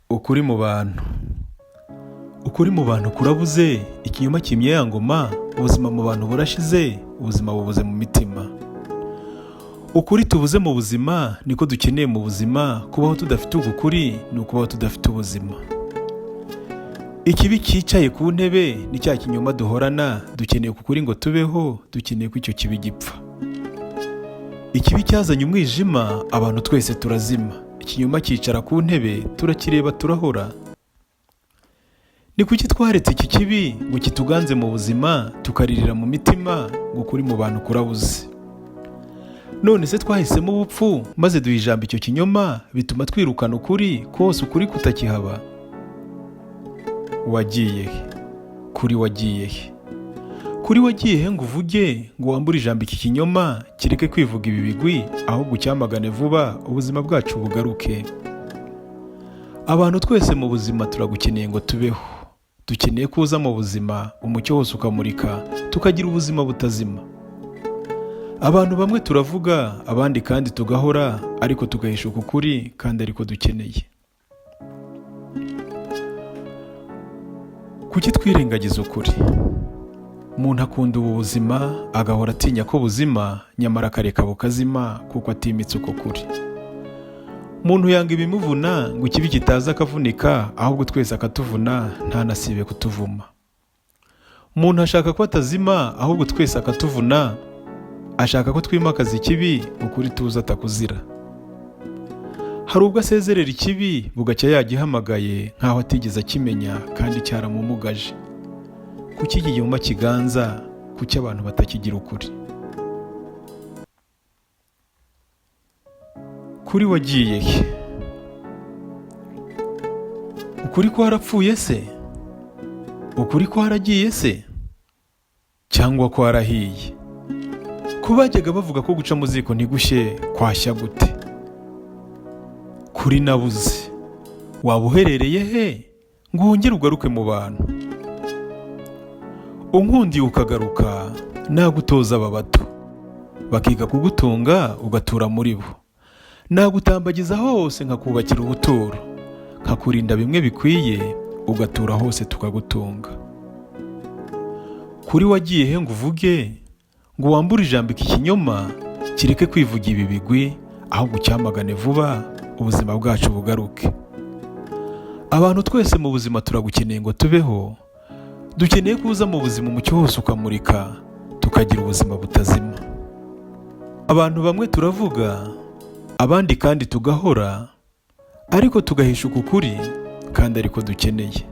Ukuri mu bantu. Ukuri mu bantu kurabuze, ikinyoma kimye ya ngoma, ubuzima mu bantu burashize, ubuzima bubuze mu mitima. Ukuri tubuze mu buzima niko dukeneye mu buzima, kubaho tudafite ukuri ni ukubaho tudafite ubuzima. Ikibi cyicaye ku ntebe ni cya kinyoma duhorana, dukeneye ukuri ngo tubeho, dukeneye ko icyo kibi gipfa. Ikibi cyazanye umwijima, abantu twese turazima. Ikinyoma cyicara ku ntebe, turakireba turahora. Ni kuki twaretse iki kibi ngo kituganze mu buzima, tukaririra mu mitima ngo ukuri mu bantu kurabuze? None se twahisemo ubupfu maze duha ijambo icyo kinyoma, bituma twirukana ukuri kose, ukuri kutakihaba? Wagiye he? Kuri wagiye he? Kuri wagiye he ngo uvuge ngo wambure ijambo iki kinyoma, kireke kwivuga ibi bigwi, ahubwo ucyamagane vuba, ubuzima bwacu bugaruke. Abantu twese mu buzima turagukeneye ngo tubeho. Dukeneye kuza mu buzima, umucyo wose ukamurika, tukagira ubuzima butazima. Abantu bamwe turavuga, abandi kandi tugahora, ariko tugahishuka ukuri kandi ariko dukeneye. Kuki twirengagiza ukuri? Umuntu akunda ubu buzima, agahora atinya ko buzima, nyamara akareka bukazima kuko atimitse uko kuri. Umuntu yanga ibimuvuna ngo ikibi kitaza akavunika, ahubwo twese akatuvuna, ntanasibe kutuvuma. Umuntu ashaka ko atazima, ahubwo twese akatuvuna, ashaka ko twimakaza ikibi, ukuri tuza atakuzira. Hari ubwo asezerera ikibi, bugacya yagihamagaye nk'aho atigeze akimenya kandi cyaramumugaje. Kuki ikinyoma kiganza? Kuki abantu batakigira ukuri? Kuri wagiye he? Ukuri ko harapfuye se? Ukuri ko haragiye se? Cyangwa ko harahiye? Ko bajyaga bavuga ko guca mu ziko ntigushye kwashya gute? Kuri nabuze. Waba uherereye he ngo wongere ugaruke mu bantu? Unkundiye ukagaruka, nagutoza aba bato, bakiga kugutunga ugatura muri bo. Nagutambagiza hose nkakubakira ubuturo, nkakurinda bimwe bikwiye, ugatura hose tukagutunga. Kuri wagiye he ngo uvuge ngo wambure ijambo iki kinyoma, kireke kwivuga ibi bigwi, ahubwo ucyamagane vuba, ubuzima bwacu bugaruke. Abantu twese mu buzima turagukeneye ngo tubeho. Dukeneye kuza mu buzima umucyo wose ukamurika, tukagira ubuzima butazima. Abantu bamwe turavuga, abandi kandi tugahora, ariko tugahishuka ukuri kandi ariko dukeneye.